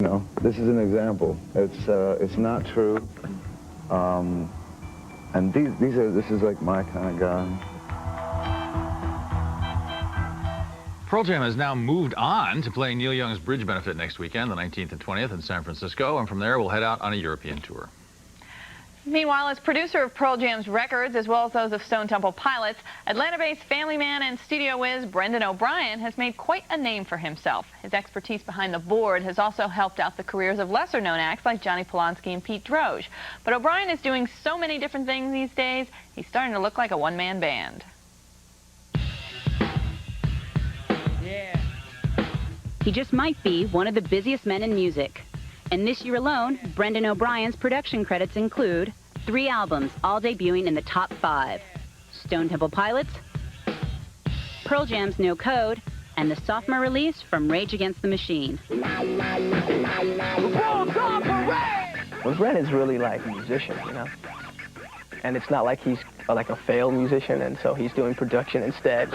You know, this is an example. It's not true. And this is like my kind of guy. Pearl Jam has now moved on to playing Neil Young's Bridge Benefit next weekend, the 19th and 20th in San Francisco, and from there we'll head out on a European tour. Meanwhile, as producer of Pearl Jam's records, as well as those of Stone Temple Pilots, Atlanta-based family man and studio whiz Brendan O'Brien has made quite a name for himself. His expertise behind the board has also helped out the careers of lesser-known acts like Johnny Polanski and Pete Droge. But O'Brien is doing so many different things these days, he's starting to look like a one-man band. He just might be one of the busiest men in music. And this year alone, Brendan O'Brien's production credits include 3 albums, all debuting in the top 5. Stone Temple Pilots, Pearl Jam's No Code, and the sophomore release from Rage Against the Machine. Well, Brendan's really like a musician, you know? And it's not like he's like a failed musician, and so he's doing production instead.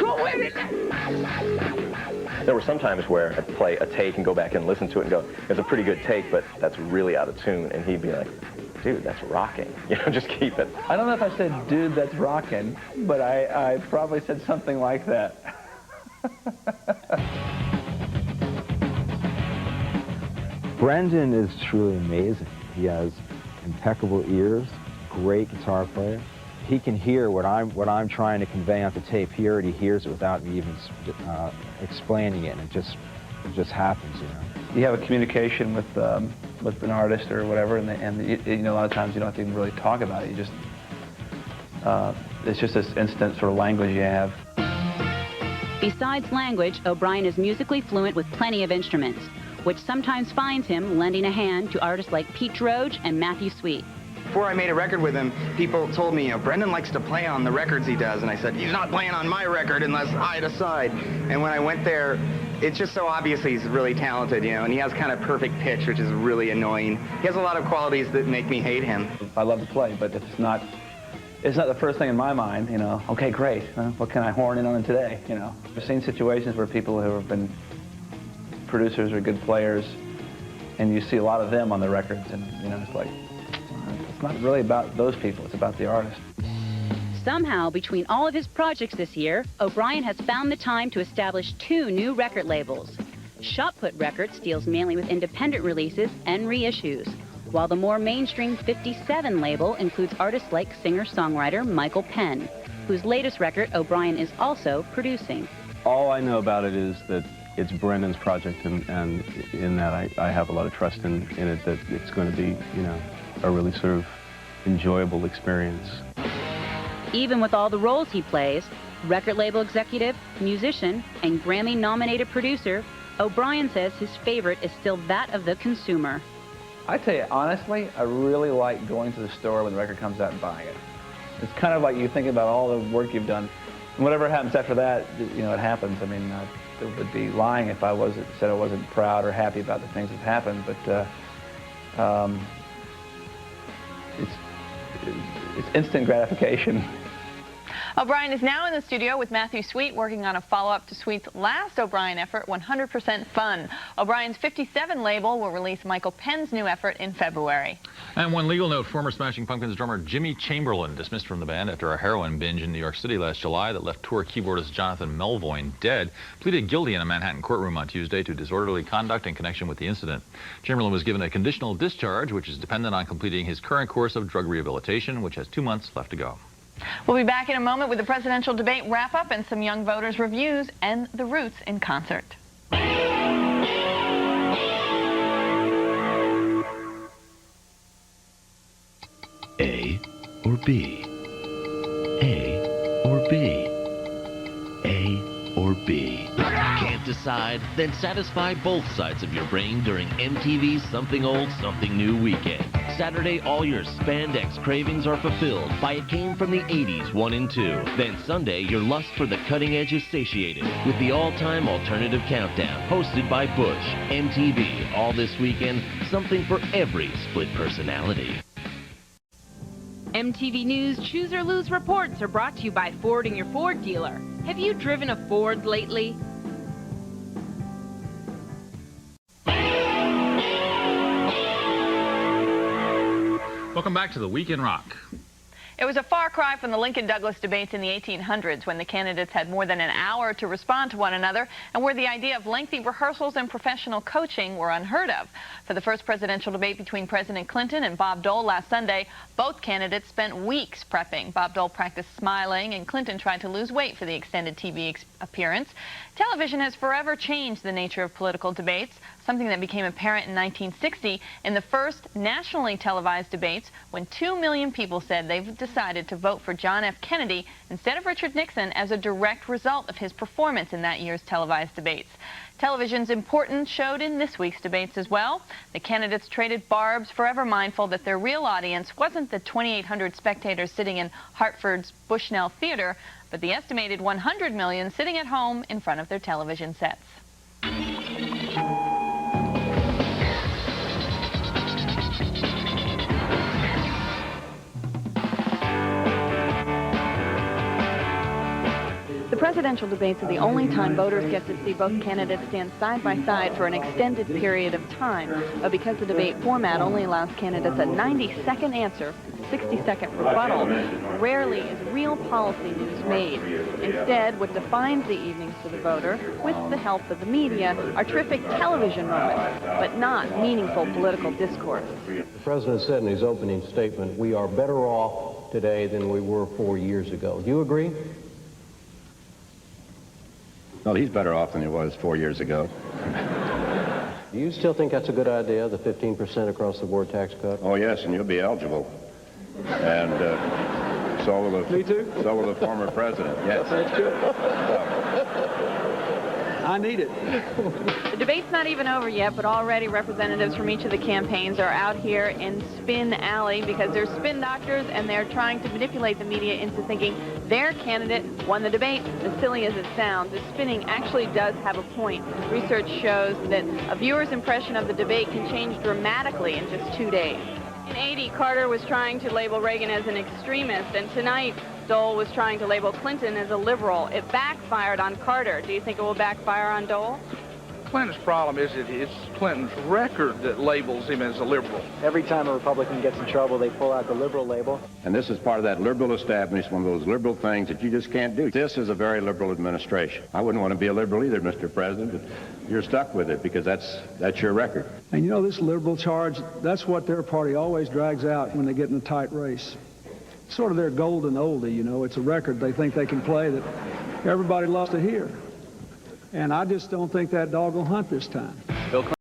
There were some times where I'd play a take and go back and listen to it and go, it's a pretty good take, but that's really out of tune. And he'd be like, dude, that's rocking. You know, just keep it. I don't know if I said, dude, that's rocking, but I probably said something like that. Brendan is truly amazing. He has impeccable ears, great guitar player. He can hear what I'm trying to convey on the tape. He already hears it without me even explaining it, and it just happens, you know. You have a communication with an artist or whatever, and you know, a lot of times you don't have to even really talk about it. You just it's just this instant sort of language you have. Besides language, O'Brien is musically fluent with plenty of instruments, which sometimes finds him lending a hand to artists like Pete Droge and Matthew Sweet. Before I made a record with him, people told me, you know, Brendan likes to play on the records he does, and I said, he's not playing on my record unless I decide. And when I went there, it's just so obvious he's really talented, you know, and he has kind of perfect pitch, which is really annoying. He has a lot of qualities that make me hate him. I love to play, but it's not the first thing in my mind, you know. Okay, great. What can I horn in on today, you know? I've seen situations where people who have been producers or good players, and you see a lot of them on the records, and, you know, it's like, it's not really about those people, it's about the artist. Somehow, between all of his projects this year, O'Brien has found the time to establish 2 new record labels. Shotput Records deals mainly with independent releases and reissues, while the more mainstream 57 label includes artists like singer-songwriter Michael Penn, whose latest record O'Brien is also producing. All I know about it is that it's Brendan's project, and in that I have a lot of trust in it that it's going to be, you know, a really sort of enjoyable experience. Even with all the roles he plays, record label executive, musician, and Grammy-nominated producer, O'Brien says his favorite is still that of the consumer. I tell you, honestly, I really like going to the store when the record comes out and buying it. It's kind of like you think about all the work you've done, and whatever happens after that, you know, it happens. I mean, it would be lying if I said I wasn't proud or happy about the things that happened, but it's instant gratification. O'Brien is now in the studio with Matthew Sweet, working on a follow-up to Sweet's last O'Brien effort, 100% Fun. O'Brien's 57 label will release Michael Penn's new effort in February. And one legal note, former Smashing Pumpkins drummer Jimmy Chamberlain dismissed from the band after a heroin binge in New York City last July that left tour keyboardist Jonathan Melvoin dead, pleaded guilty in a Manhattan courtroom on Tuesday to disorderly conduct in connection with the incident. Chamberlain was given a conditional discharge, which is dependent on completing his current course of drug rehabilitation, which has 2 months left to go. We'll be back in a moment with the presidential debate wrap-up and some young voters' reviews and the Roots in concert. A or B? A or B? A or B? Can't decide? Then satisfy both sides of your brain during MTV's Something Old, Something New weekend. Saturday, all your spandex cravings are fulfilled by It Came from the 80s 1 and 2. Then Sunday, your lust for the cutting edge is satiated with the all-time alternative countdown hosted by Bush. MTV, all this weekend, something for every split personality. MTV News Choose or Lose reports are brought to you by Ford and your Ford dealer. Have you driven a Ford lately? Welcome back to the Week in Rock. It was a far cry from the Lincoln-Douglas debates in the 1800s when the candidates had more than an hour to respond to one another and where the idea of lengthy rehearsals and professional coaching were unheard of. For the first presidential debate between President Clinton and Bob Dole last Sunday, both candidates spent weeks prepping. Bob Dole practiced smiling and Clinton tried to lose weight for the extended TV appearance. Television has forever changed the nature of political debates, something that became apparent in 1960 in the first nationally televised debates when 2 million people said they've decided to vote for John F. Kennedy instead of Richard Nixon as a direct result of his performance in that year's televised debates. Television's importance showed in this week's debates as well. The candidates traded barbs, forever mindful that their real audience wasn't the 2,800 spectators sitting in Hartford's Bushnell Theater, but the estimated 100 million sitting at home in front of their television sets. The presidential debates are the only time voters get to see both candidates stand side by side for an extended period of time. But because the debate format only allows candidates a 90-second answer, 60-second rebuttal, rarely is real policy news made. Instead, what defines the evenings for the voter, with the help of the media, are terrific television moments, but not meaningful political discourse. The president said in his opening statement, we are better off today than we were 4 years ago. Do you agree? Well, he's better off than he was 4 years ago. Do you still think that's a good idea, the 15% across the board tax cut? Oh, yes, and you'll be eligible. And so will the... Me too? So will the former president, yes. That's good. I need it. The debate's not even over yet, but already representatives from each of the campaigns are out here in Spin Alley because they're spin doctors and they're trying to manipulate the media into thinking their candidate won the debate. As silly as it sounds, the spinning actually does have a point. Research shows that a viewer's impression of the debate can change dramatically in just 2 days. In 80, Carter was trying to label Reagan as an extremist, and tonight, Dole was trying to label Clinton as a liberal. It backfired on Carter. Do you think it will backfire on Dole? Clinton's problem is that it's Clinton's record that labels him as a liberal. Every time a Republican gets in trouble, they pull out the liberal label. And this is part of that liberal establishment, one of those liberal things that you just can't do. This is a very liberal administration. I wouldn't want to be a liberal either, Mr. President, but you're stuck with it because that's your record. And you know, this liberal charge, that's what their party always drags out when they get in a tight race. It's sort of their golden oldie, you know. It's a record they think they can play that everybody loves to hear. And I just don't think that dog will hunt this time.